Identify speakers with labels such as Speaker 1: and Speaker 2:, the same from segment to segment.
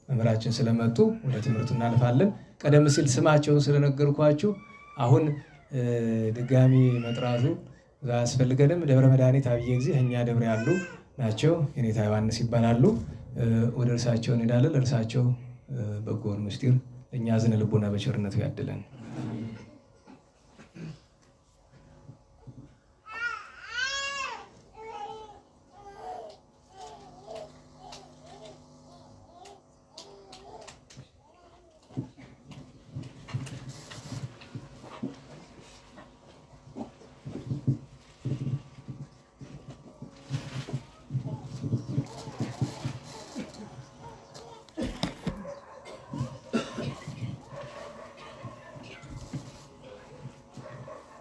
Speaker 1: መምህራችን ስለመጡ ወደ ትምህርቱ እናልፋለን። ቀደም ሲል ስማቸውን ስለነገርኳችሁ አሁን ድጋሚ መጥራቱ አያስፈልገንም። ደብረ መድኃኒት አብየ ጊዜ እኛ ደብረ ያሉ ናቸው። የኔታ ዮሐንስ ይባላሉ። ወደ እርሳቸው እንሄዳለን። እርሳቸው በጎውን ምስጢር እኛ ዝነ ልቦና በቸርነቱ ያድለን።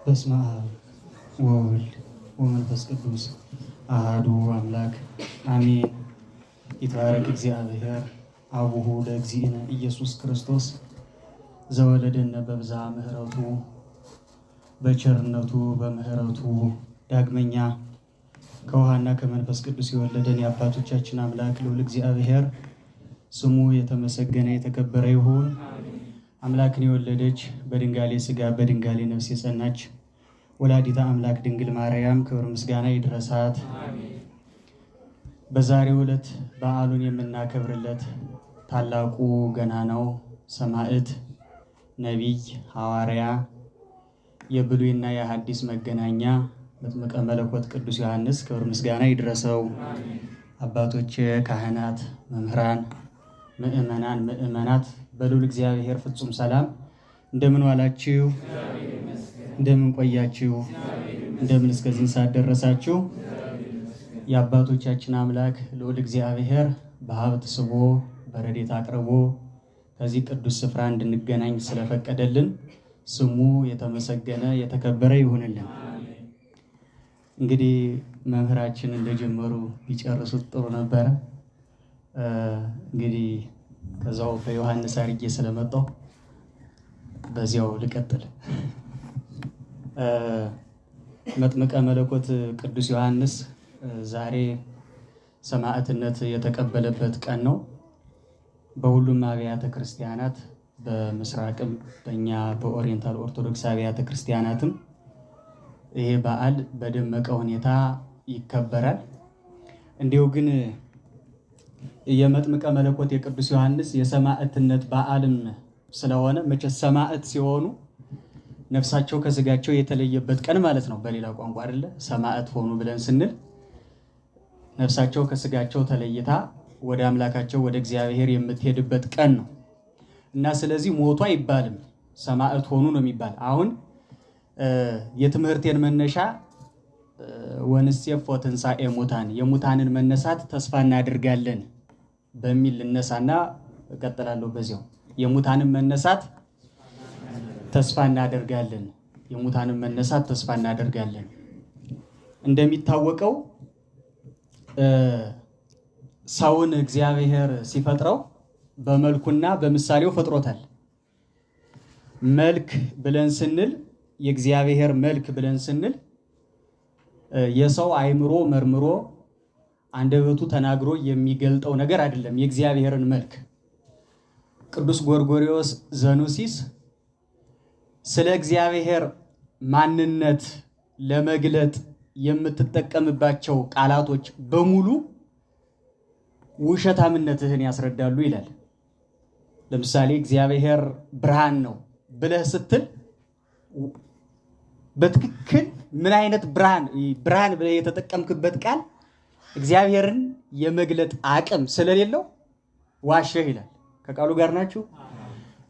Speaker 2: በስመ አብ ወወልድ ወመንፈስ ቅዱስ አሐዱ አምላክ አሜን። ይትባረክ እግዚአብሔር አቡሁ ለእግዚእነ ኢየሱስ ክርስቶስ ዘወለደነ በብዝኃ ምሕረቱ በቸርነቱ በምሕረቱ ዳግመኛ ከውሃና ከመንፈስ ቅዱስ የወለደን የአባቶቻችን አምላክ ልዑል እግዚአብሔር ስሙ የተመሰገነ የተከበረ ይሁን። አምላክን የወለደች በድንጋሌ ሥጋ በድንጋሌ ነፍስ የጸናች ወላዲተ አምላክ ድንግል ማርያም ክብር ምስጋና ይድረሳት። በዛሬው ዕለት በዓሉን የምናከብርለት ታላቁ ገናናው ሰማዕት ነቢይ ሐዋርያ የብሉይና የሐዲስ መገናኛ መጥምቀ መለኮት ቅዱስ ዮሐንስ ክብር ምስጋና ይድረሰው። አባቶች፣ ካህናት፣ መምህራን፣ ምእመናን፣ ምእመናት በልዑል እግዚአብሔር ፍጹም ሰላም እንደምን ዋላችሁ? እንደምን ቆያችሁ? እንደምን እስከዚህ ሰዓት ደረሳችሁ? የአባቶቻችን አምላክ ልዑል እግዚአብሔር በሀብት ስቦ በረድኤት አቅርቦ ከዚህ ቅዱስ ስፍራ እንድንገናኝ ስለፈቀደልን ስሙ የተመሰገነ የተከበረ ይሁንልን። እንግዲህ መምህራችን እንደጀመሩ ቢጨርሱት ጥሩ ነበረ። እንግዲህ ከዛው በዮሐንስ አርጌ ስለመጣው በዚያው ልቀጥል። መጥምቀ መለኮት ቅዱስ ዮሐንስ ዛሬ ሰማዕትነት የተቀበለበት ቀን ነው። በሁሉም አብያተ ክርስቲያናት በምስራቅም በእኛ በኦሪየንታል ኦርቶዶክስ አብያተ ክርስቲያናትም ይሄ በዓል በደመቀ ሁኔታ ይከበራል። እንዲሁ ግን የመጥምቀ መለኮት የቅዱስ ዮሐንስ የሰማዕትነት በዓልም ስለሆነ መቼስ ሰማዕት ሲሆኑ ነፍሳቸው ከስጋቸው የተለየበት ቀን ማለት ነው። በሌላ ቋንቋ አይደለ ሰማዕት ሆኑ ብለን ስንል ነፍሳቸው ከስጋቸው ተለይታ ወደ አምላካቸው ወደ እግዚአብሔር የምትሄድበት ቀን ነው እና ስለዚህ ሞቱ አይባልም፣ ሰማዕት ሆኑ ነው የሚባል። አሁን የትምህርቴን መነሻ ወንሴፎ ትንሣኤ ሙታን የሙታንን መነሳት ተስፋ እናደርጋለን በሚል ልነሳና እቀጥላለሁ። በዚያው የሙታንን መነሳት ተስፋ እናደርጋለን፣ የሙታንን መነሳት ተስፋ እናደርጋለን። እንደሚታወቀው ሰውን እግዚአብሔር ሲፈጥረው በመልኩና በምሳሌው ፈጥሮታል። መልክ ብለን ስንል የእግዚአብሔር መልክ ብለን ስንል የሰው አእምሮ መርምሮ አንደበቱ ተናግሮ የሚገልጠው ነገር አይደለም። የእግዚአብሔርን መልክ ቅዱስ ጎርጎርዮስ ዘኑሲስ ስለ እግዚአብሔር ማንነት ለመግለጥ የምትጠቀምባቸው ቃላቶች በሙሉ ውሸታምነትህን ያስረዳሉ ይላል። ለምሳሌ እግዚአብሔር ብርሃን ነው ብለህ ስትል በትክክል ምን አይነት ብርሃን ብለህ የተጠቀምክበት ቃል እግዚአብሔርን የመግለጥ አቅም ስለሌለው ዋሸህ ይላል። ከቃሉ ጋር ናችሁ?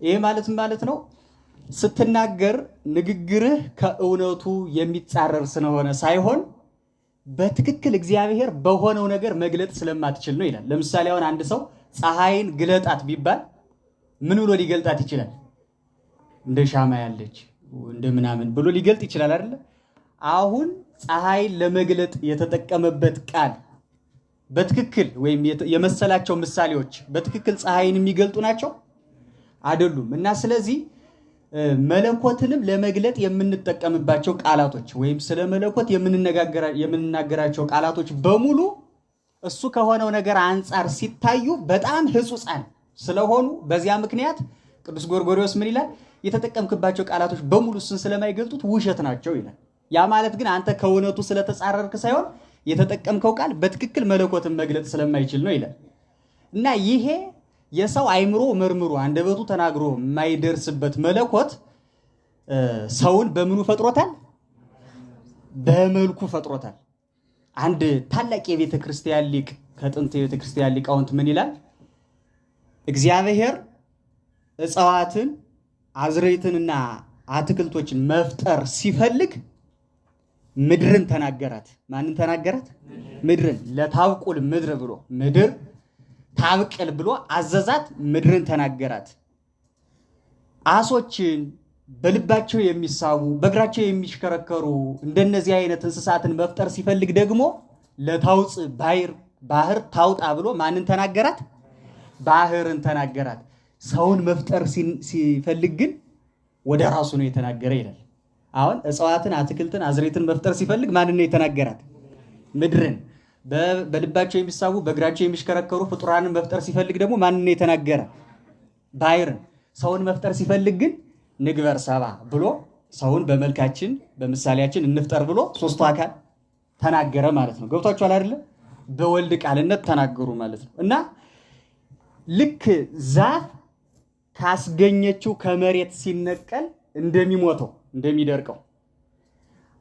Speaker 2: ይሄ ማለት ነው ስትናገር ንግግርህ ከእውነቱ የሚጻረር ስለሆነ ሳይሆን በትክክል እግዚአብሔር በሆነው ነገር መግለጥ ስለማትችል ነው ይላል። ለምሳሌ አሁን አንድ ሰው ፀሐይን ግለጣት ቢባል ምን ብሎ ሊገልጣት ይችላል? እንደ ሻማ ያለች እንደ ምናምን ብሎ ሊገልጥ ይችላል አይደለ? አሁን ፀሐይን ለመግለጥ የተጠቀመበት ቃል በትክክል ወይም የመሰላቸው ምሳሌዎች በትክክል ፀሐይን የሚገልጡ ናቸው አይደሉም። እና ስለዚህ መለኮትንም ለመግለጥ የምንጠቀምባቸው ቃላቶች ወይም ስለ መለኮት የምንናገራቸው ቃላቶች በሙሉ እሱ ከሆነው ነገር አንጻር ሲታዩ በጣም ህጹጻን ስለሆኑ በዚያ ምክንያት ቅዱስ ጎርጎርዮስ ምን ይላል? የተጠቀምክባቸው ቃላቶች በሙሉ እሱን ስለማይገልጡት ውሸት ናቸው ይላል። ያ ማለት ግን አንተ ከእውነቱ ስለተጻረርክ ሳይሆን የተጠቀምከው ቃል በትክክል መለኮትን መግለጥ ስለማይችል ነው ይላል። እና ይሄ የሰው አይምሮ መርምሮ አንደበቱ ተናግሮ የማይደርስበት መለኮት ሰውን በምኑ ፈጥሮታል? በመልኩ ፈጥሮታል። አንድ ታላቅ የቤተ ክርስቲያን ሊቅ ከጥንት የቤተ ክርስቲያን ሊቃውንት ምን ይላል? እግዚአብሔር እጽዋትን አዝርዕትንና አትክልቶችን መፍጠር ሲፈልግ ምድርን ተናገራት። ማንን ተናገራት? ምድርን። ለታብቁል ምድር ብሎ ምድር ታብቅል ብሎ አዘዛት። ምድርን ተናገራት። አሶችን በልባቸው የሚሳቡ በእግራቸው የሚሽከረከሩ እንደነዚህ አይነት እንስሳትን መፍጠር ሲፈልግ ደግሞ ለታውፅ ባህር ታውጣ ብሎ ማንን ተናገራት? ባህርን ተናገራት። ሰውን መፍጠር ሲፈልግ ግን ወደ ራሱ ነው የተናገረ ይላል። አሁን እጽዋትን፣ አትክልትን፣ አዝርዕትን መፍጠር ሲፈልግ ማንን ነው የተናገራት? ምድርን። በልባቸው የሚሳቡ በእግራቸው የሚሽከረከሩ ፍጡራንን መፍጠር ሲፈልግ ደግሞ ማንን ነው የተናገረ? ባህርን። ሰውን መፍጠር ሲፈልግ ግን ንግበር ሰባ ብሎ ሰውን በመልካችን በምሳሌያችን እንፍጠር ብሎ ሶስቱ አካል ተናገረ ማለት ነው። ገብቷችኋል አይደለ? በወልድ ቃልነት ተናገሩ ማለት ነው። እና ልክ ዛፍ ካስገኘችው ከመሬት ሲነቀል እንደሚሞተው እንደሚደርቀው፣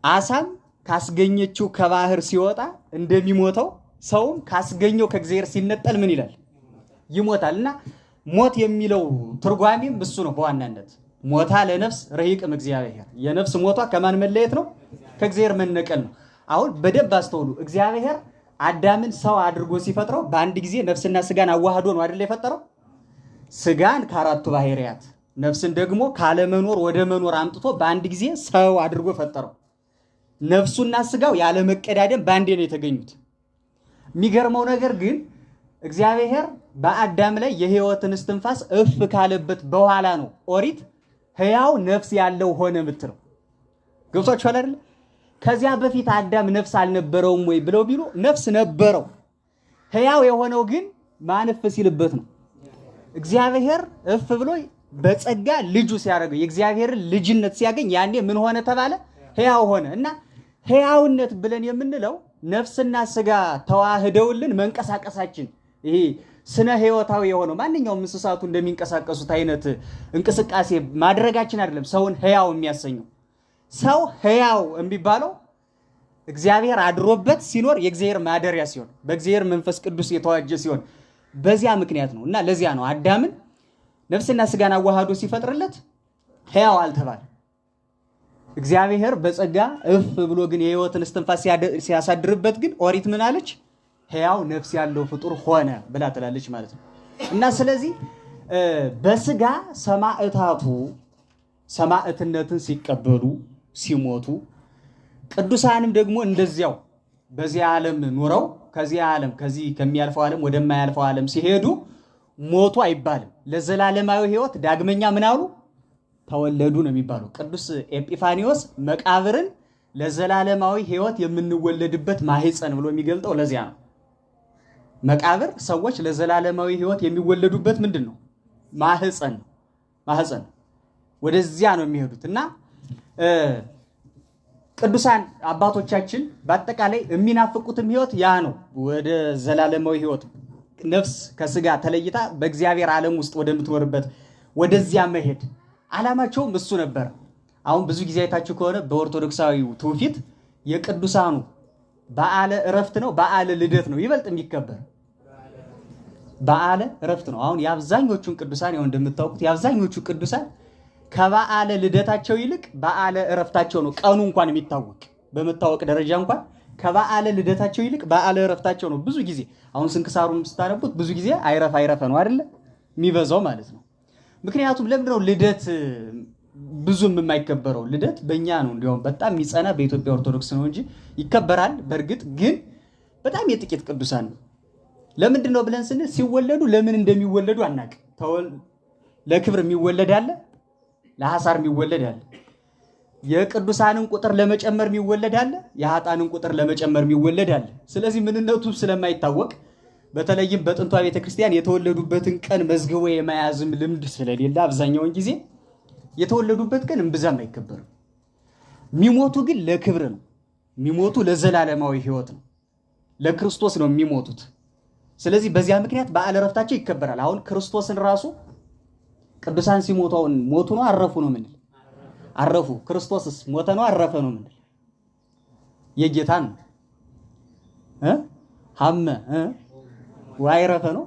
Speaker 2: አሳም ካስገኘችው ከባህር ሲወጣ እንደሚሞተው፣ ሰውም ካስገኘው ከእግዚአብሔር ሲነጠል ምን ይላል? ይሞታል። እና ሞት የሚለው ትርጓሜም እሱ ነው በዋናነት። ሞታ ለነፍስ ረሂቅም እግዚአብሔር፣ የነፍስ ሞቷ ከማን መለየት ነው? ከእግዚአብሔር መነቀል ነው። አሁን በደንብ አስተውሉ። እግዚአብሔር አዳምን ሰው አድርጎ ሲፈጥረው በአንድ ጊዜ ነፍስና ስጋን አዋህዶ ነው አይደል የፈጠረው? ስጋን ከአራቱ ባህሪያት ነፍስን ደግሞ ካለመኖር ወደ መኖር አምጥቶ በአንድ ጊዜ ሰው አድርጎ ፈጠረው። ነፍሱና ስጋው ያለ መቀዳደም በአንዴ ነው የተገኙት። የሚገርመው ነገር ግን እግዚአብሔር በአዳም ላይ የሕይወትን እስትንፋስ እፍ ካለበት በኋላ ነው ኦሪት ሕያው ነፍስ ያለው ሆነ የምትለው። ገብቷችኋል አይደል? ከዚያ በፊት አዳም ነፍስ አልነበረውም ወይ ብለው ቢሉ ነፍስ ነበረው። ሕያው የሆነው ግን ማን እፍ ሲልበት ነው? እግዚአብሔር እፍ ብሎ በጸጋ ልጁ ሲያደርገው የእግዚአብሔርን ልጅነት ሲያገኝ ያኔ ምን ሆነ ተባለ? ሕያው ሆነ። እና ሕያውነት ብለን የምንለው ነፍስና ስጋ ተዋህደውልን መንቀሳቀሳችን፣ ይሄ ስነ ሕይወታዊ የሆነው ማንኛውም እንስሳቱ እንደሚንቀሳቀሱት አይነት እንቅስቃሴ ማድረጋችን አይደለም ሰውን ሕያው የሚያሰኘው። ሰው ሕያው የሚባለው እግዚአብሔር አድሮበት ሲኖር የእግዚአብሔር ማደሪያ ሲሆን በእግዚአብሔር መንፈስ ቅዱስ የተዋጀ ሲሆን በዚያ ምክንያት ነው። እና ለዚያ ነው አዳምን ነፍስና ስጋን አዋህዶ ሲፈጥርለት ሕያው አልተባለ። እግዚአብሔር በጸጋ እፍ ብሎ ግን የሕይወትን እስትንፋስ ሲያሳድርበት ግን ኦሪት ምን አለች? ሕያው ነፍስ ያለው ፍጡር ሆነ ብላ ትላለች ማለት ነው። እና ስለዚህ በስጋ ሰማዕታቱ ሰማዕትነትን ሲቀበሉ ሲሞቱ፣ ቅዱሳንም ደግሞ እንደዚያው በዚህ ዓለም ኑረው ከዚህ ከሚያልፈው ዓለም ወደማያልፈው ዓለም ሲሄዱ ሞቱ አይባልም። ለዘላለማዊ ሕይወት ዳግመኛ ምን አሉ? ተወለዱ ነው የሚባለው። ቅዱስ ኤጲፋኒዎስ መቃብርን ለዘላለማዊ ሕይወት የምንወለድበት ማህፀን ብሎ የሚገልጠው ለዚያ ነው። መቃብር ሰዎች ለዘላለማዊ ሕይወት የሚወለዱበት ምንድን ነው? ማህፀን ነው። ማህፀን ወደዚያ ነው የሚሄዱት። እና ቅዱሳን አባቶቻችን በአጠቃላይ የሚናፍቁትም ሕይወት ያ ነው። ወደ ዘላለማዊ ሕይወት ነፍስ ከስጋ ተለይታ በእግዚአብሔር ዓለም ውስጥ ወደምትኖርበት ወደዚያ መሄድ ዓላማቸውም እሱ ነበር። አሁን ብዙ ጊዜ አይታችሁ ከሆነ በኦርቶዶክሳዊ ትውፊት የቅዱሳኑ በዓለ ዕረፍት ነው በዓለ ልደት ነው ይበልጥ የሚከበር። በዓለ ዕረፍት ነው። አሁን የአብዛኞቹን ቅዱሳን ያው እንደምታውቁት የአብዛኞቹ ቅዱሳን ከበዓለ ልደታቸው ይልቅ በዓለ ዕረፍታቸው ነው ቀኑ እንኳን የሚታወቅ በመታወቅ ደረጃ እንኳን ከበዓለ ልደታቸው ይልቅ በዓለ ዕረፍታቸው ነው። ብዙ ጊዜ አሁን ስንክሳሩን ስታነቡት ብዙ ጊዜ አይረፈ ነው አይደለ የሚበዛው ማለት ነው። ምክንያቱም ለምንድነው ልደት ብዙም የማይከበረው? ልደት በእኛ ነው እንዲያውም በጣም የሚጸና በኢትዮጵያ ኦርቶዶክስ ነው እንጂ ይከበራል። በእርግጥ ግን በጣም የጥቂት ቅዱሳን ነው። ለምንድን ነው ብለን ስንል ሲወለዱ ለምን እንደሚወለዱ አናውቅም። ለክብር የሚወለድ አለ፣ ለሐሳር የሚወለድ አለ። የቅዱሳንን ቁጥር ለመጨመር የሚወለድ አለ፣ የኃጥአንን ቁጥር ለመጨመር የሚወለድ አለ። ስለዚህ ምንነቱ ስለማይታወቅ በተለይም በጥንቷ ቤተክርስቲያን የተወለዱበትን ቀን መዝግቦ የመያዝም ልምድ ስለሌለ አብዛኛውን ጊዜ የተወለዱበት ቀን እምብዛም አይከበርም። የሚሞቱ ግን ለክብር ነው። የሚሞቱ ለዘላለማዊ ሕይወት ነው። ለክርስቶስ ነው የሚሞቱት። ስለዚህ በዚያ ምክንያት በዓለ ዕረፍታቸው ይከበራል። አሁን ክርስቶስን ራሱ ቅዱሳን ሲሞቱ አሁን ሞቱ ነው አረፉ ነው ምንል? አረፉ። ክርስቶስስ ሞተ ነው አረፈ ነው ምንል? የጌታን ሐመ ወአይረፈ ነው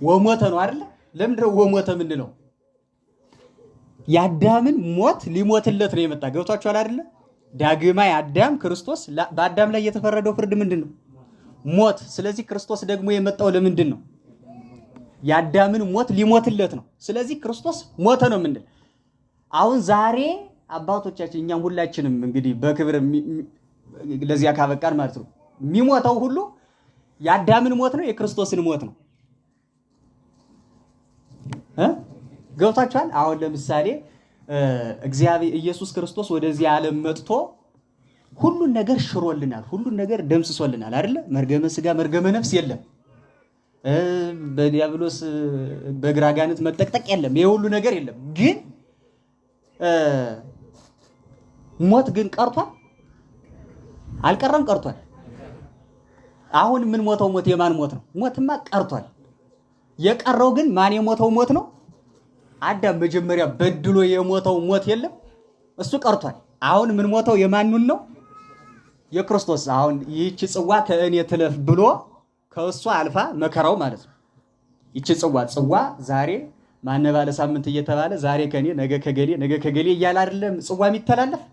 Speaker 2: ወሞተ ነው አይደል? ለምንድነው ወሞተ ምንለው? የአዳምን ሞት ሊሞትለት ነው የመጣ። ገብቷችኋል አይደለ? ዳግማይ አዳም ክርስቶስ በአዳም ላይ የተፈረደው ፍርድ ምንድነው? ሞት። ስለዚህ ክርስቶስ ደግሞ የመጣው ለምንድን ነው? የአዳምን ሞት ሊሞትለት ነው። ስለዚህ ክርስቶስ ሞተ ነው ምንድን? አሁን ዛሬ አባቶቻችን እኛም ሁላችንም እንግዲህ በክብር ለዚያ ካበቃን ማለት ነው የሚሞተው ሁሉ የአዳምን ሞት ነው የክርስቶስን ሞት ነው። ገብታችኋል? አሁን ለምሳሌ እግዚአብሔር ኢየሱስ ክርስቶስ ወደዚህ ዓለም መጥቶ ሁሉን ነገር ሽሮልናል፣ ሁሉን ነገር ደምስሶልናል አይደለ? መርገመ ስጋ መርገመ ነፍስ የለም፣ በዲያብሎስ በግራጋንት መጠቅጠቅ የለም፣ ይሄ ሁሉ ነገር የለም። ግን ሞት ግን ቀርቷል አልቀረም? ቀርቷል። አሁን ምን ሞተው ሞት የማን ሞት ነው? ሞትማ ቀርቷል። የቀረው ግን ማን የሞተው ሞት ነው? አዳም መጀመሪያ በድሎ የሞተው ሞት የለም፣ እሱ ቀርቷል። አሁን ምን ሞተው የማኑን ነው? የክርስቶስ። አሁን ይህች ጽዋ ከእኔ ትለፍ ብሎ ከእሱ አልፋ መከራው ማለት ነው። ይህች ጽዋ ዛሬ ማነ ባለ ሳምንት እየተባለ ዛሬ ከኔ ነገ ከገሌ ነገ ከገሌ እያለ አይደለም ጽዋ የሚተላለፍ።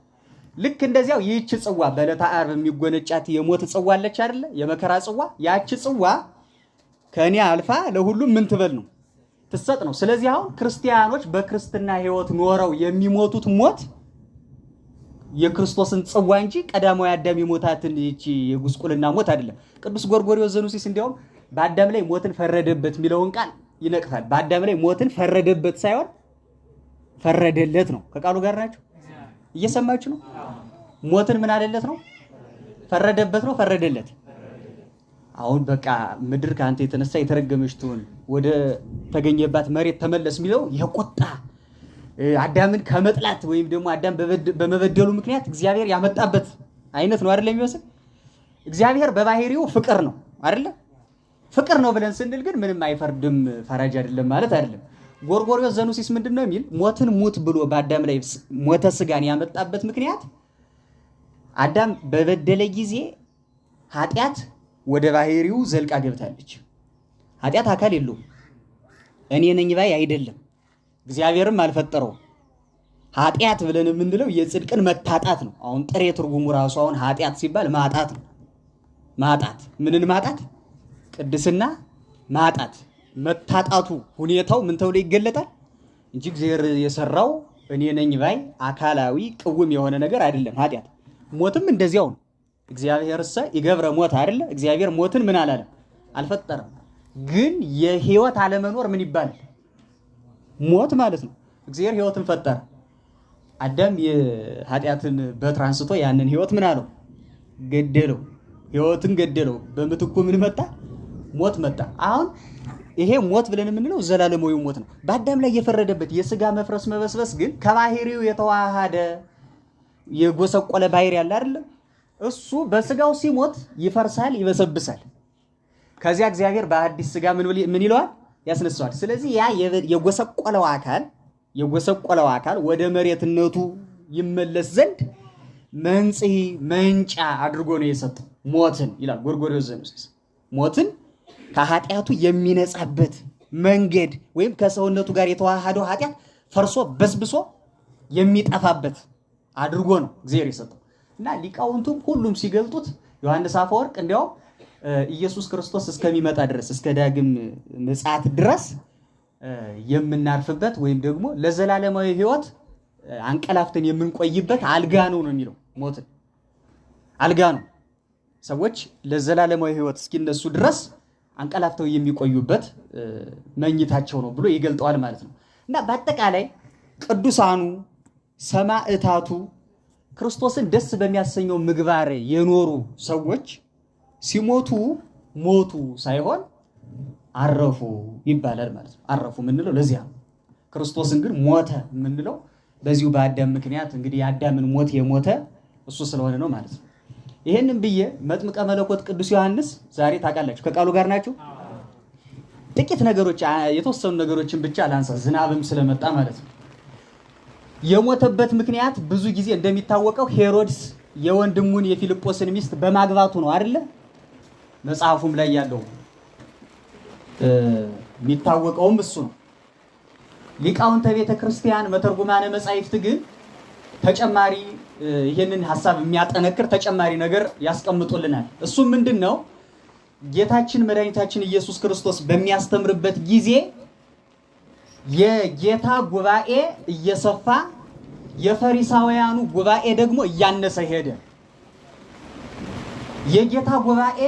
Speaker 2: ልክ እንደዚያው ይህች ጽዋ በዕለተ ዓርብ የሚጎነጫት የሞት ጽዋ አለች አይደለ? የመከራ ጽዋ። ያቺ ጽዋ ከኔ አልፋ ለሁሉም ምን ትበል ነው? ትሰጥ ነው። ስለዚህ አሁን ክርስቲያኖች በክርስትና ሕይወት ኖረው የሚሞቱት ሞት የክርስቶስን ጽዋ እንጂ ቀዳማዊ አዳም የሞታትን ይቺ የጉስቁልና ሞት አይደለም። ቅዱስ ጎርጎርዮስ ዘኑሲስ እንዲያውም በአዳም ላይ ሞትን ፈረደበት የሚለውን ቃል ይነቅፋል። በአዳም ላይ ሞትን ፈረደበት ሳይሆን ፈረደለት ነው። ከቃሉ ጋር ናቸው? እየሰማችሁ ነው? ሞትን ምን አለለት ነው? ፈረደበት ነው፣ ፈረደለት። አሁን በቃ ምድር ከአንተ የተነሳ የተረገመች ትሁን፣ ወደ ተገኘባት መሬት ተመለስ የሚለው የቆጣ አዳምን ከመጥላት ወይም ደግሞ አዳም በመበደሉ ምክንያት እግዚአብሔር ያመጣበት አይነት ነው አይደለም የሚመስል። እግዚአብሔር በባህሪው ፍቅር ነው አይደለ? ፍቅር ነው ብለን ስንል ግን ምንም አይፈርድም፣ ፈራጅ አይደለም ማለት አይደለም። ጎርጎርዮስ ዘኑሲስ ምንድነው የሚል? ሞትን ሙት ብሎ በአዳም ላይ ሞተ ስጋን ያመጣበት ምክንያት አዳም በበደለ ጊዜ ኃጢአት ወደ ባህሪው ዘልቃ ገብታለች። ኃጢአት አካል የለውም፣ እኔ ነኝ ባይ አይደለም፣ እግዚአብሔርም አልፈጠረው። ኃጢአት ብለን የምንለው የጽድቅን መታጣት ነው። አሁን ጥሬ ትርጉሙ ራሱ አሁን ኃጢአት ሲባል ማጣት ነው። ማጣት ምንን ማጣት? ቅድስና ማጣት። መታጣቱ ሁኔታው ምን ተብሎ ይገለጣል እንጂ እግዚአብሔር የሰራው እኔ ነኝ ባይ አካላዊ ቅውም የሆነ ነገር አይደለም ኃጢአት። ሞትም እንደዚያው ነው። እግዚአብሔርሰ ይገብረ ሞት አይደለ? እግዚአብሔር ሞትን ምን አላለም? አልፈጠረም። ግን የህይወት አለመኖር ምን ይባላል? ሞት ማለት ነው። እግዚአብሔር ህይወትን ፈጠረ። አዳም የኃጢአትን በትር አንስቶ ያንን ህይወት ምን አለው? ገደለው። ህይወትን ገደለው። በምትኩ ምን መጣ? ሞት መጣ። አሁን ይሄ ሞት ብለን የምንለው ዘላለማዊ ሞት ነው። በአዳም ላይ የፈረደበት የስጋ መፍረስ መበስበስ ግን ከባህሪው የተዋሃደ የጎሰቆለ ባህሪ ያለ አይደል? እሱ በስጋው ሲሞት ይፈርሳል፣ ይበሰብሳል። ከዚያ እግዚአብሔር በአዲስ ስጋ ምን ይለዋል? ያስነሳዋል። ስለዚህ ያ የጎሰቆለው አካል ወደ መሬትነቱ ይመለስ ዘንድ መንጽሔ መንጫ አድርጎ ነው የሰጠው ሞትን ይላል ጎርጎርዮስ ዘኑሲስ። ሞትን ከኃጢአቱ የሚነጻበት መንገድ ወይም ከሰውነቱ ጋር የተዋሃደው ኃጢአት ፈርሶ በስብሶ የሚጠፋበት አድርጎ ነው እግዚአብሔር የሰጠው። እና ሊቃውንቱም ሁሉም ሲገልጡት ዮሐንስ አፈወርቅ እንዲያው ኢየሱስ ክርስቶስ እስከሚመጣ ድረስ እስከ ዳግም ምጽአት ድረስ የምናርፍበት ወይም ደግሞ ለዘላለማዊ ሕይወት አንቀላፍተን የምንቆይበት አልጋ ነው የሚለው። ሞትን አልጋ ነው፣ ሰዎች ለዘላለማዊ ሕይወት እስኪነሱ ድረስ አንቀላፍተው የሚቆዩበት መኝታቸው ነው ብሎ ይገልጠዋል ማለት ነው። እና በአጠቃላይ ቅዱሳኑ ሰማዕታቱ ክርስቶስን ደስ በሚያሰኘው ምግባር የኖሩ ሰዎች ሲሞቱ ሞቱ ሳይሆን አረፉ ይባላል ማለት ነው። አረፉ የምንለው ለዚያ ነው። ክርስቶስን ግን ሞተ የምንለው በዚሁ በአዳም ምክንያት እንግዲህ የአዳምን ሞት የሞተ እሱ ስለሆነ ነው ማለት ነው። ይሄንን ብዬ መጥምቀ መለኮት ቅዱስ ዮሐንስ ዛሬ ታውቃላችሁ ከቃሉ ጋር ናችሁ። ጥቂት ነገሮች የተወሰኑ ነገሮችን ብቻ ላንሳ፣ ዝናብም ስለመጣ ማለት ነው። የሞተበት ምክንያት ብዙ ጊዜ እንደሚታወቀው ሄሮድስ የወንድሙን የፊልጶስን ሚስት በማግባቱ ነው አይደለ? መጽሐፉም ላይ ያለው የሚታወቀውም እሱ ነው። ሊቃውንተ ቤተ ክርስቲያን መተርጉማነ መጻሕፍት ግን ተጨማሪ ይህንን ሐሳብ የሚያጠነክር ተጨማሪ ነገር ያስቀምጡልናል። እሱም ምንድን ነው? ጌታችን መድኃኒታችን ኢየሱስ ክርስቶስ በሚያስተምርበት ጊዜ የጌታ ጉባኤ እየሰፋ የፈሪሳውያኑ ጉባኤ ደግሞ እያነሰ ሄደ። የጌታ ጉባኤ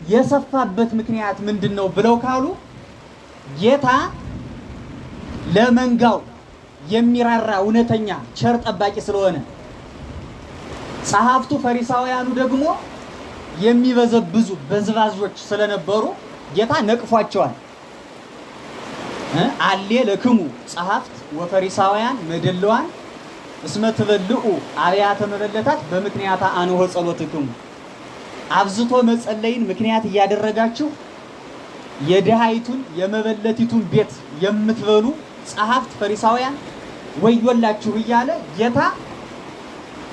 Speaker 2: የሰፋበት ምክንያት ምንድን ነው ብለው ካሉ ጌታ ለመንጋው የሚራራ እውነተኛ ቸር ጠባቂ ስለሆነ፣ ጸሐፍቱ ፈሪሳውያኑ ደግሞ የሚበዘብዙ በዝባዦች ስለነበሩ ጌታ ነቅፏቸዋል። አሌ ለክሙ ጸሐፍት ወፈሪሳውያን መደለዋን እስመ ትበልዑ አብያተ መበለታት በምክንያት አንሆ ጸሎትክሙ። አብዝቶ መጸለይን ምክንያት እያደረጋችሁ የድሃይቱን የመበለቲቱን ቤት የምትበሉ ጸሐፍት ፈሪሳውያን ወዮላችሁ እያለ ጌታ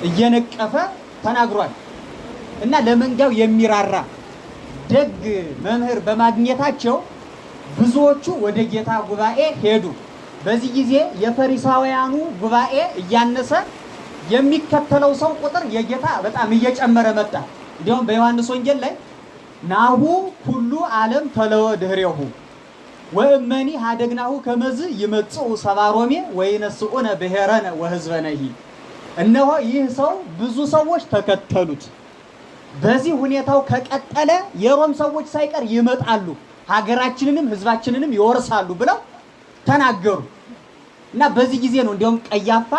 Speaker 2: እየነቀፈ ተናግሯል። እና ለመንጋው የሚራራ ደግ መምህር በማግኘታቸው ብዙዎቹ ወደ ጌታ ጉባኤ ሄዱ። በዚህ ጊዜ የፈሪሳውያኑ ጉባኤ እያነሰ የሚከተለው ሰው ቁጥር የጌታ በጣም እየጨመረ መጣ። እንዲያውም በዮሐንስ ወንጌል ላይ ናሁ ሁሉ ዓለም ተለወ ድህሬሁ ወእመኒ ሀደግናሁ ከመዝ ይመጽኡ ሰባሮሜ ወይነስኡነ ብሔረነ ወሕዝበነሂ። እነሆ ይህ ሰው ብዙ ሰዎች ተከተሉት፣ በዚህ ሁኔታው ከቀጠለ የሮም ሰዎች ሳይቀር ይመጣሉ፣ ሀገራችንንም ሕዝባችንንም ይወርሳሉ ብለው ተናገሩ። እና በዚህ ጊዜ ነው እንዲያውም ቀያፋ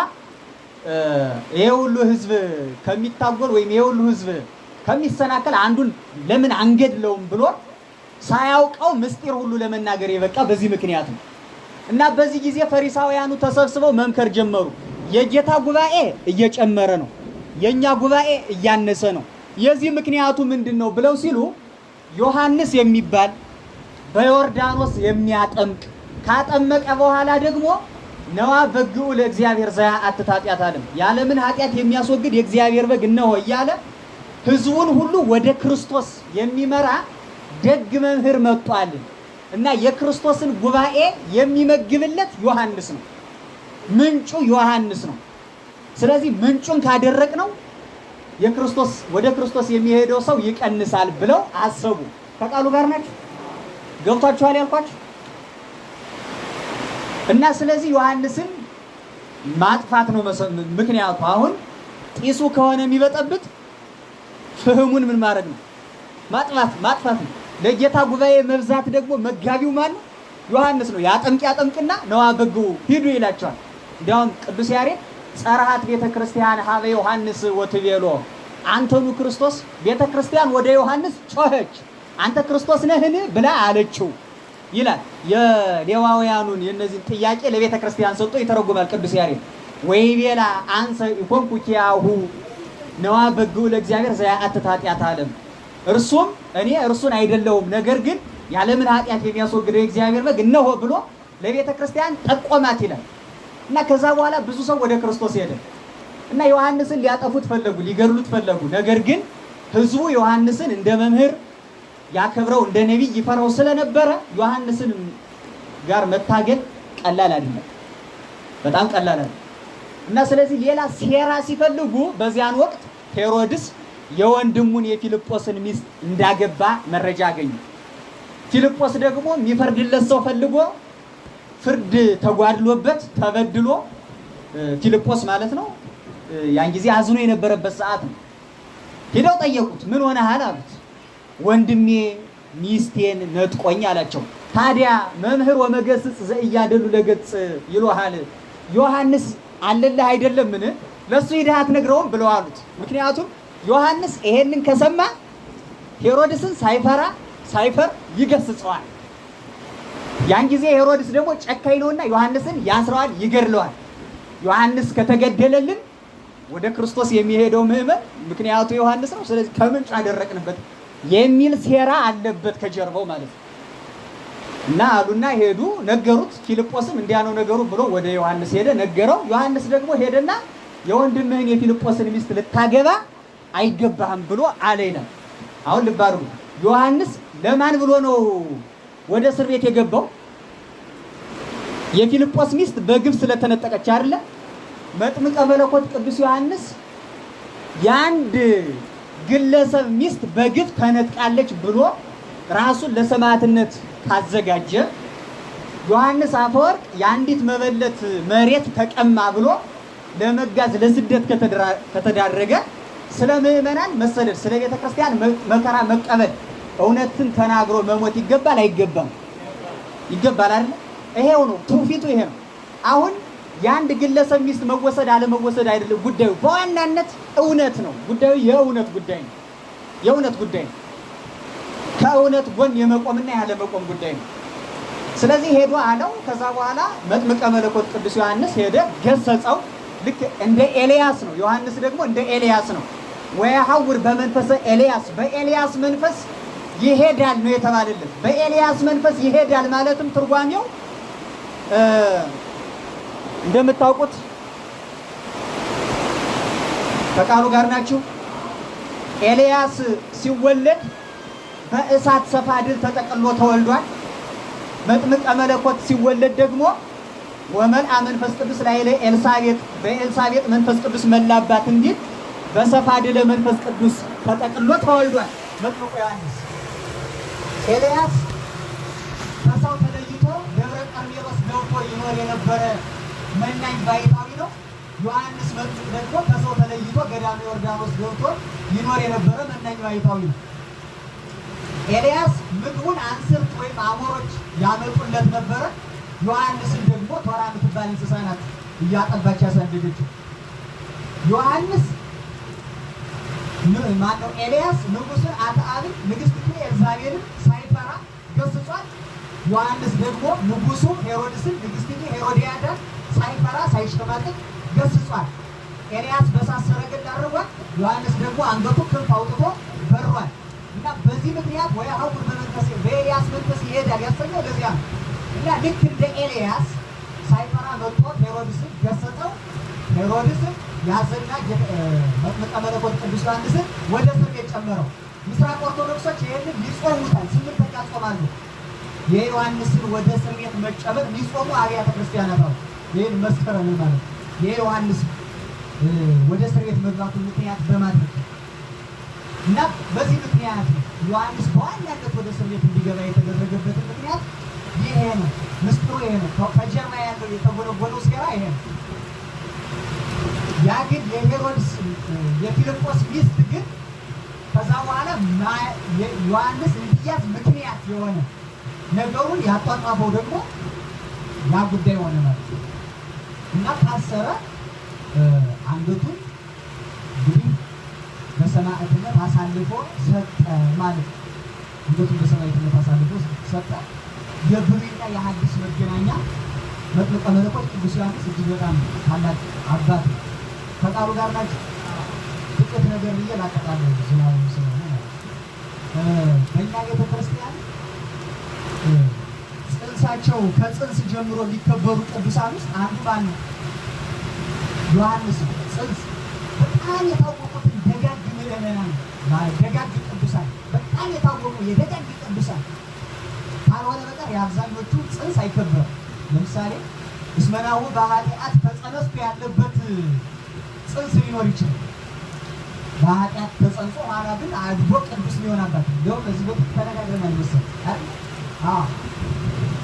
Speaker 2: ይሄ ሁሉ ሕዝብ ከሚታጎል ወይም ይሄ ሁሉ ሕዝብ ከሚሰናከል አንዱን ለምን አንገድለውም ብሎ ሳያውቀው ምስጢር ሁሉ ለመናገር የበቃ በዚህ ምክንያት ነው። እና በዚህ ጊዜ ፈሪሳውያኑ ተሰብስበው መምከር ጀመሩ። የጌታ ጉባኤ እየጨመረ ነው፣ የኛ ጉባኤ እያነሰ ነው። የዚህ ምክንያቱ ምንድነው ብለው ሲሉ ዮሐንስ የሚባል በዮርዳኖስ የሚያጠምቅ ካጠመቀ በኋላ ደግሞ ነዋ በግኡ ለእግዚአብሔር ዘያአትት ኃጢአት ዓለም የዓለምን ኃጢአት የሚያስወግድ የእግዚአብሔር በግ እነሆ እያለ ህዝቡን ሁሉ ወደ ክርስቶስ የሚመራ ደግ መምህር መጥቷል። እና የክርስቶስን ጉባኤ የሚመግብለት ዮሐንስ ነው፣ ምንጩ ዮሐንስ ነው። ስለዚህ ምንጩን ካደረቅነው የክርስቶስ ወደ ክርስቶስ የሚሄደው ሰው ይቀንሳል ብለው አሰቡ። ከቃሉ ጋር ናችሁ? ገብቷችኋል ያልኳችሁ? እና ስለዚህ ዮሐንስን ማጥፋት ነው ምክንያቱ። አሁን ጢሱ ከሆነ የሚበጠብጥ ፍህሙን ምን ማድረግ ነው? ማጥፋት ነው። ለጌታ ጉባኤ መብዛት ደግሞ መጋቢው ማን ነው? ዮሐንስ ነው። ያጠምቅና ነዋ በግኡ ሂዱ ይላቸዋል። እንዲያውም ቅዱስ ያሬድ ጸርሃት ቤተ ክርስቲያን ሀበ ዮሐንስ ወትቤሎ አንተኑ ክርስቶስ፣ ቤተ ክርስቲያን ወደ ዮሐንስ ጮኸች አንተ ክርስቶስ ነህን ብላ አለችው ይላል። የሌዋውያኑን የነዚህን ጥያቄ ለቤተ ክርስቲያን ሰጥቶ ይተረጉማል ቅዱስ ያሬድ። ወይቤላ አንሰ ኢኮንኩ ኪያሁ ነዋ በግኡ ለእግዚአብሔር ዘያአትት ኃጢአት ዓለም፣ እርሱም እኔ እርሱን አይደለሁም፣ ነገር ግን የዓለምን ኃጢአት የሚያስወግደው የእግዚአብሔር በግ እነሆ ብሎ ለቤተ ክርስቲያን ጠቆማት ይላል። እና ከዛ በኋላ ብዙ ሰው ወደ ክርስቶስ ሄደ እና ዮሐንስን ሊያጠፉት ፈለጉ፣ ሊገድሉት ፈለጉ። ነገር ግን ህዝቡ ዮሐንስን እንደ መምህር ያከብረው እንደ ነቢይ ይፈራው ስለነበረ ዮሐንስን ጋር መታገል ቀላል አይደለም፣ በጣም ቀላል አይደለም። እና ስለዚህ ሌላ ሴራ ሲፈልጉ በዚያን ወቅት ሄሮድስ የወንድሙን የፊልጶስን ሚስት እንዳገባ መረጃ አገኙ። ፊልጶስ ደግሞ የሚፈርድለት ሰው ፈልጎ ፍርድ ተጓድሎበት ተበድሎ ፊልጶስ ማለት ነው ያን ጊዜ አዝኖ የነበረበት ሰዓት ነው። ሄደው ጠየቁት፣ ምን ሆነሃል አሉት። ወንድሜ ሚስቴን ነጥቆኝ አላቸው። ታዲያ መምህር ወመገስጽ ዘእያደሉ ለገጽ ይሎሃል ዮሐንስ አለልህ አይደለምን? ለሱ ሂደህ አትነግረውም ብለው አሉት። ምክንያቱም ዮሐንስ ይሄንን ከሰማ ሄሮድስን ሳይፈራ ሳይፈር ይገስጸዋል። ያን ጊዜ ሄሮድስ ደግሞ ጨካኝ ነውና ዮሐንስን ያስረዋል፣ ይገድለዋል። ዮሐንስ ከተገደለልን ወደ ክርስቶስ የሚሄደው ምዕመን ምክንያቱ ዮሐንስ ነው። ስለዚህ ከምንጭ አደረቅንበት የሚል ሴራ አለበት ከጀርባው ማለት ነው። እና አሉና ሄዱ፣ ነገሩት። ፊልጶስም እንዲያ ነው ነገሩ ብሎ ወደ ዮሐንስ ሄደ፣ ነገረው። ዮሐንስ ደግሞ ሄደና የወንድምህን የፊልጶስን ሚስት ልታገባ አይገባህም ብሎ አለ ይላል። አሁን ልብ አድርጉ። ዮሐንስ ለማን ብሎ ነው ወደ እስር ቤት የገባው? የፊልጶስ ሚስት በግፍ ስለተነጠቀች አይደለ? መጥምቀ መለኮት ቅዱስ ዮሐንስ የአንድ ግለሰብ ሚስት በግፍ ተነጥቃለች ብሎ ራሱን ለሰማዕትነት ካዘጋጀ፣ ዮሐንስ አፈወርቅ የአንዲት መበለት መሬት ተቀማ ብሎ ለመጋዝ ለስደት ከተዳረገ ስለ ምዕመናን መሰደድ፣ ስለ ቤተ ክርስቲያን መከራ መቀበል እውነትን ተናግሮ መሞት ይገባል አይገባም? ይገባል አይደል? ይሄው ነው ትውፊቱ፣ ይሄ ነው። አሁን የአንድ ግለሰብ ሚስት መወሰድ አለመወሰድ አይደለም ጉዳዩ፣ በዋናነት እውነት ነው ጉዳዩ። የእውነት ጉዳይ ነው። የእውነት ጉዳይ ነው። ከእውነት ጎን የመቆምና ያለመቆም ጉዳይ ነው። ስለዚህ ሄዶ አለው። ከዛ በኋላ መጥምቀ መለኮት ቅዱስ ዮሐንስ ሄደ፣ ገሰጸው። ልክ እንደ ኤልያስ ነው። ዮሐንስ ደግሞ እንደ ኤልያስ ነው። ወያሐውር በመንፈሰ ኤልያስ፣ በኤልያስ መንፈስ ይሄዳል ነው የተባለለት። በኤልያስ መንፈስ ይሄዳል ማለትም ትርጓሜው እንደምታውቁት ከቃሉ ጋር ናችሁ። ኤልያስ ሲወለድ በእሳት ሰፋድል ተጠቅሎ ተወልዷል። መጥምቀ መለኮት ሲወለድ ደግሞ ወመልአ መንፈስ ቅዱስ ላዕለ ኤልሳቤጥ፣ በኤልሳቤጥ መንፈስ ቅዱስ መላባት እንዲል በሰፋድለ መንፈስ ቅዱስ ተጠቅሎ ተወልዷል መጥምቁ ዮሐንስ። ኤልያስ ከሰው ተለይቶ ደብረ ቀርሜሎስ ገብቶ ይኖር የነበረ መናኝ ባይታዊ ነው። ዮሐንስ መጥምቅ ደግሞ ከሰው ተለይቶ ገዳመ ዮርዳኖስ ገብቶ ይኖር የነበረ መናኝ ባይታዊ ነው። ኤልያስ ምግቡን አንስርት ወይም አሞሮች ያመጡለት ነበረ። ዮሐንስን ደግሞ ቶራ የምትባል እንስሳ ናት እያጠባች ያሳደገችው። ዮሐንስ ማነው? ኤልያስ ንጉሥን አክዓብን ንግሥቲቱ ኤልዛቤልን ሳይፈራ ገስጿል። ዮሐንስ ደግሞ ንጉሡ ሄሮድስን ንግሥቲቱ ሄሮድያዳን ሳይፈራ ሳይሸማቀቅ ገስጿል። ኤልያስ በእሳት ሰረገላ አድርጓል። ዮሐንስ ደግሞ አንገቱ ክንፍ አውጥቶ በሯል። እና በዚህ ምክንያት ወያሐውር በመንፈስ በኤልያስ መንፈስ ይሄዳል ያሰኘው ለዚያ ነው። እና ልክ እንደ ኤልያስ ሳይፈራ መጥቶ ሄሮድስን ገሰጸው። ሄሮድስን ያዘና መጥምቀ መለኮት ቅዱስ ዮሐንስን ወደ እስር ቤት ጨመረው። ምስራቅ ኦርቶዶክሶች ይህንን ይጾሙታል፣ 8 ቀን ያጾማሉ። የዮሐንስን ወደ እስር ቤት መጨመር የሚጾሙ አብያተ ክርስቲያናት አሉ። ይህን መስከረም ማለት የዮሐንስ ወደ እስር ቤት መግባቱ ምክንያት በማድረግ እና በዚህ ምክንያት ዮሐንስ በዋናነት ወደ እስር ቤት እንዲገባ የተደረገበትን ምክንያት ይሄ ነው። ምስጢሩ ይሄ ነው። ከጀርባ ያለው የተጎለጎለው ሴራ ይሄ ነው። ያ ግን የሄሮድስ የፊልጶስ ሚስት ግን ከዛ በኋላ ዮሐንስ እንዲያዝ ምክንያት የሆነ ነገሩን ያጧጧፈው ደግሞ ያ ጉዳይ ሆነ ማለት ነው። እና ታሰረ። አንገቱን እንግዲህ በሰማዕትነት አሳልፎ ሰጠ ማለት ነው። አንገቱን በሰማዕትነት አሳልፎ ሰጠ። የብሉይና የሐዲስ መገናኛ መጥምቀ መለኮት ቅዱስ ዮሐንስ እጅግ በጣም ታላቅ አባት ነው። ከቃሉ ጋር ናቸው። ጥቂት ነገር ብዬ ላጠቃለሁ ዝናቡ ስለሆነ በእኛ ቤተ ክርስቲያን ጽንሳቸው ከጽንስ ጀምሮ የሚከበሩ ቅዱሳን ውስጥ አንዱ ማን ነው? ዮሐንስ። ጽንስ በጣም የታወቁትን ደጋግ ምዕመናን ደጋግ ቅዱሳን በጣም የታወቁ የደጋግ ቅዱሳን ካልሆነ በቀር የአብዛኞቹ ጽንስ አይከበርም። ለምሳሌ እስመናው በኃጢአት ተጸነስቶ ያለበት ጽንስ ሊኖር ይችላል። በኃጢአት ተጸንሶ ኋላ ግን አድጎ ቅዱስ ሊሆን አባት ነው። በዚህ በፊት ተነጋግረናል መሰለኝ አይደል?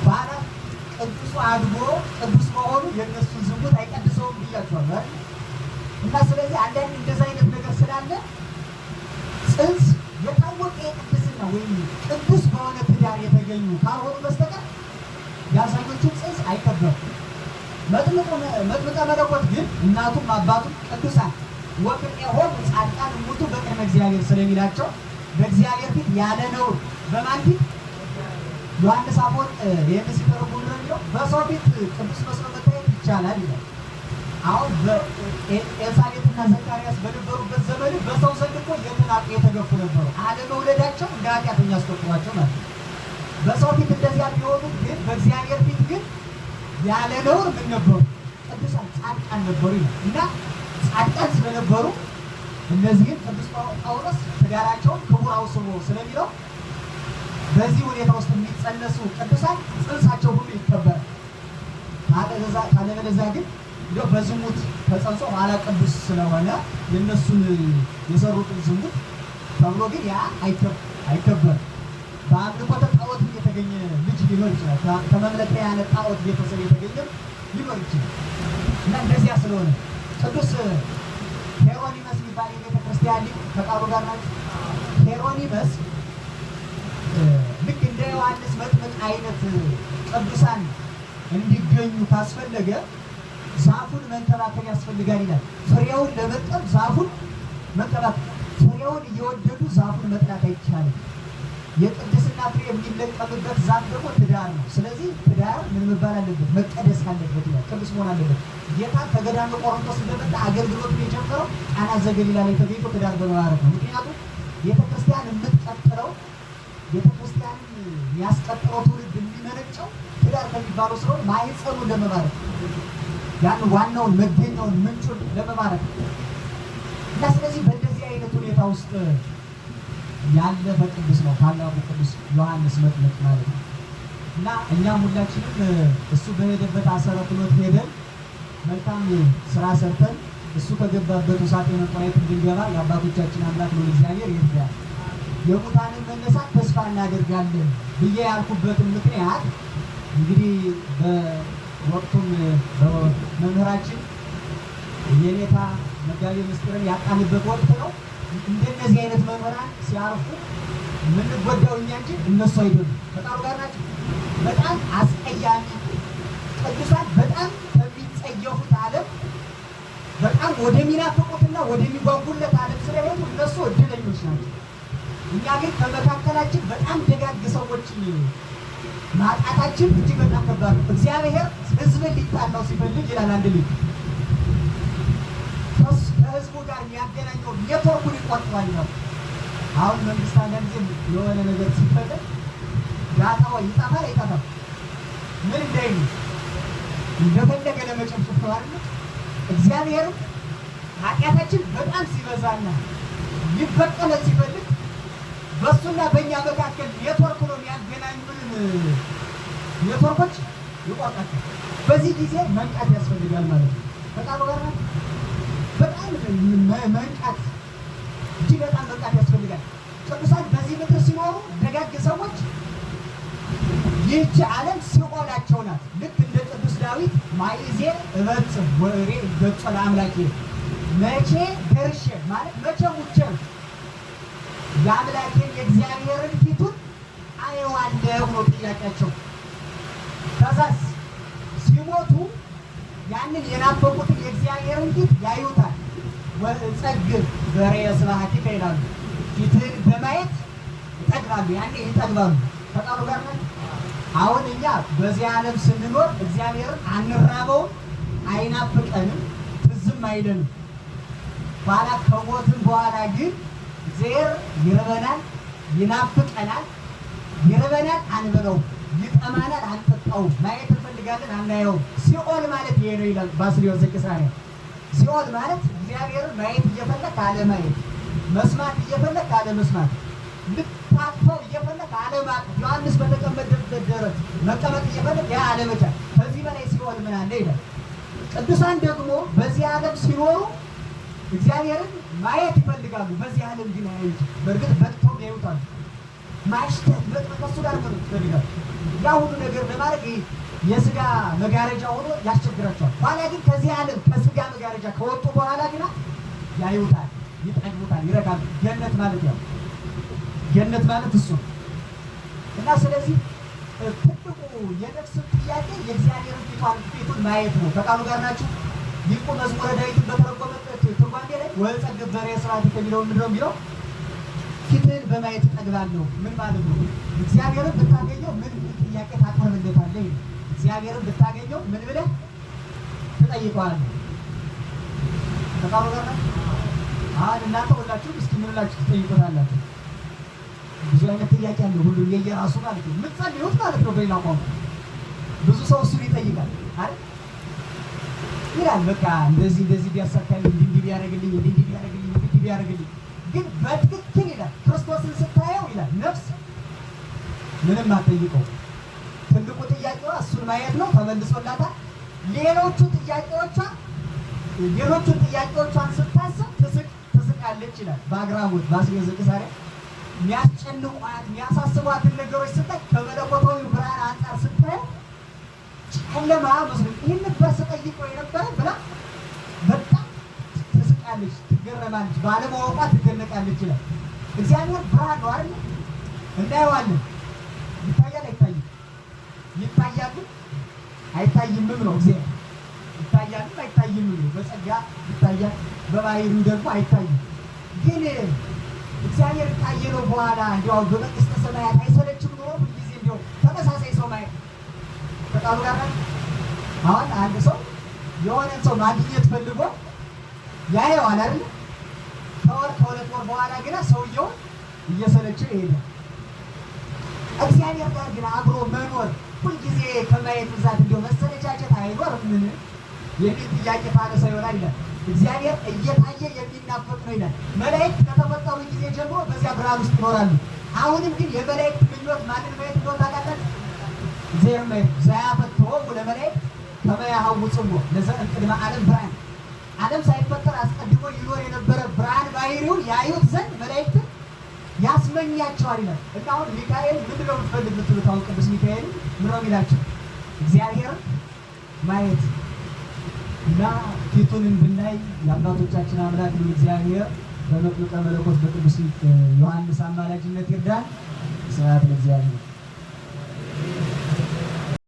Speaker 2: በኋላ ቅዱሱ አድጎ ቅዱስ መሆኑ የእነሱን ዝሙት አይቀድሰውም ብያቸዋለሁ አይደል? እና ስለዚህ አንዳንድ እንደዛ አይነት ነገር ስላለ ጽንስ የታወቀ የቅድስና ወይም ቅዱስ በሆነ ትዳር የተገኙ ካልሆኑ በስተቀር የአብዛኞቹን ጽንስ አይከበርም። መጥምቀ መለኮት ግን እናቱም አባቱም ቅዱሳን ወቅጤሆሙ ጻድቃን እሙቱ በቅድመ እግዚአብሔር ስለሚላቸው በእግዚአብሔር ፊት ያለ ነውር
Speaker 3: በማን ፊት? ዮሐንስ አፈወርቅ ይህን ሲተረጉም ነው የሚለው በሰው ፊት ቅዱስ መስሎ መታየት ይቻላል ይላል። አሁን ኤልሳቤጥና ዘካርያስ በነበሩበት ዘመን በሰው ዘንድ እኮ የተናቁ የተገፉ ነበሩ። አለመውለዳቸው እንደ ኃጢአተኛ አስቆጥሯቸው ማለት ነው። በሰው ፊት እንደዚያ ቢሆኑ ግን በእግዚአብሔር ፊት ግን ያለ ነውር ምን ነበሩ? ቅዱሳን ጻድቃን ነበሩ ይላል እና ጻድቃን ስለነበሩ እነዚህም ቅዱስ ጳውሎስ ትዳራቸውን ክቡር አውስቦ ስለሚለው በዚህ ሁኔታ ውስጥ የሚጸነሱ ቅዱሳን ጽንሳቸው ሁሉ ይከበራል። ካለበለዚያ ግን እንደው በዝሙት ተጸንሶ ኋላ ቅዱስ ስለሆነ የእነሱን የሰሩትን ዝሙት ተብሎ ግን ያ አይከበርም። በአምልኮተ ጣዖት የተገኘ ልጅ ሊኖር ይችላል። ከመምለኪያ ጣዖት ቤተሰብ የተገኘ ሊኖር ይችላል እና እንደዚያ ስለሆነ ቅዱስ ሄሮኒመስ የሚባል የቤተክርስቲያን ሊቅ ከቃሉ ጋር ናቸው። ሄሮኒመስ ልክ እንደ ዮሐንስ መጥምቅ አይነት ቅዱሳን እንዲገኙ ካስፈለገ ዛፉን መንከባከብ ያስፈልጋል ይላል። ፍሬውን ለመጠብ ዛፉን መንከባከብ፣ ፍሬውን እየወደዱ ዛፉን መጥላት አይቻልም። የቅድስና ፍሬ የሚለቀምበት ዛፍ ደግሞ ትዳር ነው። ስለዚህ ትዳር ምን መባል አለበት? መቀደስ አለበት ይላል። ቅዱስ መሆን አለበት። ጌታ ከገዳመ ቆሮንቶስ እንደመጣ አገልግሎቱን የጀመረው ቃና ዘገሊላ ላይ ተገኝቶ ትዳር በመባረክ ነው። ምክንያቱም ቤተክርስቲያን የምትቀጥለው ቤተክርስቲያንን የሚያስቀጥለው ትውልድ የሚመነጨው ትዳር ከሚባለው ስለሆነ ማህፀኑን ለመባረክ ያን ዋናውን መገኛውን ምንጩን ለመባረክ እና ስለዚህ በእንደዚህ አይነት ሁኔታ ውስጥ ያለፈ ቅዱስ ነው ታላቁ ቅዱስ ዮሐንስ መጥምቅ ማለት ነው። እና እኛም ሁላችንም እሱ በሄደበት አሰረ ፍኖት ሄደን መልካም ስራ ሰርተን እሱ ከገባበት እሳት የመቆራየት እንድንገባ የአባቶቻችን አምላክ ነው እግዚአብሔር ይርዳል። የሙታንን መነሳት ተስፋ እናደርጋለን ብዬ ያልኩበትን ምክንያት እንግዲህ በወቅቱም በመምህራችን የኔታ መጋቤ ምስጢርን ያጣንበት ወቅት ነው። እንደነዚህ አይነት መምህራን ሲያርፉ የምንጎዳው እኛ እንጂ እነሱ አይደሉም። በቃሉ ጋር ናቸው። በጣም አስቀያሚ ቅዱሳን በጣም ከሚጸየፉት ዓለም በጣም ወደሚናፍቁትና ወደሚጓጉለት ዓለም ስለሄዱ እነሱ እድለኞች ናቸው። እኛ ግን ከመካከላችን በጣም ደጋግ ሰዎችን ማጣታችን እጅግ በጣም ከባድ ነው። እግዚአብሔር ሕዝብን ሊጣላው ሲፈልግ ይላል አንድ ልጅ ከህዝቡ ጋር የሚያገናኘው ኔትወርኩን ይቆርጠዋል ነው። አሁን መንግስት አንዳንድ ጊዜ የሆነ ነገር ሲፈለግ ዳታው ይጠፋል አይጠፋም ምን እንዳይሉ እንደፈለገ ለመጨፍጨፍ ነው አይደል? እግዚአብሔርም ኃጢአታችን በጣም ሲበዛና ሊበቀለን ሲፈልግ በሱና በእኛ መካከል ኔትወርክ ነው የሚያገናኙን ኔትወርኮች ይቆርጣቸዋል። በዚህ ጊዜ መንቃት ያስፈልጋል ማለት ነው። በቃሉ ጋር ነው። በጣም መንቃት እጅግ በጣም መንቃት ያስፈልጋል። ቅዱሳን በዚህ ምድር ሲኖሩ ደጋግ ሰዎች ይህች ዓለም ሲኦላቸው ናት። ልክ እንደ ቅዱስ ዳዊት ማይዜ እበጽሕ ወእሬ ገጸ ለአምላኬ መቼ ደርሼ ማለት መቼ ሙቼ የአምላኬን የእግዚአብሔርን ፊቱን አየዋለሁ ነው ጥያቄያቸው። ከዛስ ሲሞቱ ያንን የናፈቁትን የእግዚአብሔርን ፊት ያዩታል። ወእጸግብ በርእየ ስብሐቲከ ይላሉ። ፊትህን በማየት ይጠግባሉ። ያኔ ይጠግባሉ። ከቃሉ ጋር ነው። አሁን እኛ በዚህ ዓለም ስንኖር እግዚአብሔርን አንራበውም፣ አይናፍቀንም፣ ትዝም አይለንም። ኋላ ከሞትን በኋላ ግን እግዚአብሔር ይርበናል፣ ይናፍቀናል። ይርበናል አንበለውም፣ ይጠማናል አንጠጣውም፣ ማየት እንፈልጋለን አናየውም። ሲኦል ማለት ይሄ ነው ይላል ባስልዮስ ዘቂሳርያ። ሲኦል ማለት እግዚአብሔርን ማየት እየፈለክ አለማየት፣ መስማት እየፈለክ አለመስማት፣ ልታቅፈው እየፈለክ አለማቀፍ፣ ዮሐንስ በተቀመጠበት ደረት መቀመጥ እየፈለክ ያ አለመቻል። ከዚህ በላይ ሲኦል ምን አለ ይላል። ቅዱሳን ደግሞ በዚህ ዓለም ሲኖሩ እግዚአብሔርን ማየት ይፈልጋሉ። በዚህ ዓለም ግን አያዩት። በእርግጥ በጥተው ያዩታል። ማሽተት ከእሱ ጋር ይፈልጋል። ያ ሁሉ ነገር ለማድረግ የስጋ መጋረጃ ሆኖ ያስቸግራቸዋል። ኋላ ግን ከዚህ ዓለም ከስጋ መጋረጃ ከወጡ በኋላ ግን ያዩታል፣ ይጠግቡታል፣ ይረካሉ። ገነት ማለት ያው ገነት ማለት እሱ እና ስለዚህ ትልቁ የነፍስ ጥያቄ የእግዚአብሔርን ፊቱን ማየት ነው። ከቃሉ ጋር ናችሁ። ሊቁ መዝሙረ ዳዊትን በተረጎመበት ትርጓሜ ላይ ወእጸግብ በርእየ ስብሐቲከ የሚለው ምንድን ነው የሚለው? ፊትህን በማየት እጠግባለሁ። ምን ማለት ነው? እግዚአብሔርን ብታገኘው ምን ጥያቄ ታቀርብለታለህ? እግዚአብሔርን ብታገኘው ምን ብለህ ትጠይቀዋለህ? ተቃሩ ጋር አሁን እናንተ ሁላችሁም እስኪ ምን ብላችሁ ትጠይቁታላችሁ? ብዙ አይነት ጥያቄ አለ። ሁሉ የየራሱ ማለት ነው። የምትጸልዩት ማለት ነው። በሌላ ቋንቋ ብዙ ሰው እሱን ይጠይቃል አይደል? ይላል በቃ እንደዚህ ቢያሳካልኝ፣ እንዲህ ቢያደርግልኝ፣ እንዲህ ቢያደርግልኝ፣ እንዲህ ቢያደርግልኝ። ግን በትክክል ይላል ክርስቶስን ስታየው ይላል ነፍስ ምንም አትጠይቀው። ትልቁ ጥያቄዋ እሱን ማየት ነው። ተመልሶላታል። ሌሎቹን ጥያቄዎቿን ስታስብ ትስቃለች ይላል። በአግራሞት ባስገዘ ዛሬ የሚያስጨንቋት የሚያሳስቧትን ነገሮች ስታይ ከመለኮታዊ ብርሃን አንጻር ስታየው ጨለማ መስሎኝ ይህን ነበር ስጠይቀው የነበረ ብላ በጣም ትስቃለች፣ ትገረማለች፣ ባለማወቋ ትደነቃለች ይላል። እግዚአብሔር ብርሃን ነው አይደል? እናየዋለን። ይታያል አይታይም? ይታያል አይታይምም ነው። እግዚአብሔር ይታያል አይታይም ነው። በጸጋ ይታያል፣ በባህሪው ደግሞ አይታይም። ግን እግዚአብሔር ካየነው በኋላ እንዲያው በመንግስተ ሰማያት አይሰለችም ኖሮ ሁልጊዜ እንዲያው ተመሳሳይ ሰው ማየት ከቃሉ ጋር አሁን አንድ ሰው የሆነን ሰው ማግኘት ፈልጎ ያየዋል አይደል? ከወር ከሁለት ወር በኋላ ግን ሰውየውን እየሰለቸው ይሄዳል። እግዚአብሔር ጋር ግን አብሮ መኖር ሁልጊዜ ከማየት ብዛት እንዲያው መሰለቻቸት አይኖርም ምን የሚል ጥያቄ ታነሳ ይሆናል ይላል። እግዚአብሔር እየታየ የሚናፈቅ ነው ይላል። መላእክት ከተፈጠሩ ጊዜ ጀምሮ በዚያ ብርሃን ውስጥ ይኖራሉ። አሁንም ግን የመላእክት ምኞት ማንን ማየት እንደሆነ ታውቃላችሁ? እግዚአብሔር ማየት ዘያፈትሆሙ ለመላእክት ከመ ያሐውፅዎ ለዘእንቅድመ ዓለም ብርሃን። ዓለም ሳይፈጠር አስቀድሞ ይኖር የነበረ ብርሃን ባህሪውን ያዩት ዘንድ መላእክትን ያስመኛቸዋል ይላል። እና አሁን ሚካኤል ምንድን ነው የምትፈልግ ብትሉት፣ አሁን ቅዱስ ሚካኤል ምን ነው የሚላቸው? እግዚአብሔርን ማየት እና ፊቱን እንድናይ የአባቶቻችን አምላክ እግዚአብሔር በመጥምቀ መለኮት በቅዱስ ዮሐንስ አማላጅነት ይርዳን። ስብሐት ለእግዚአብሔር።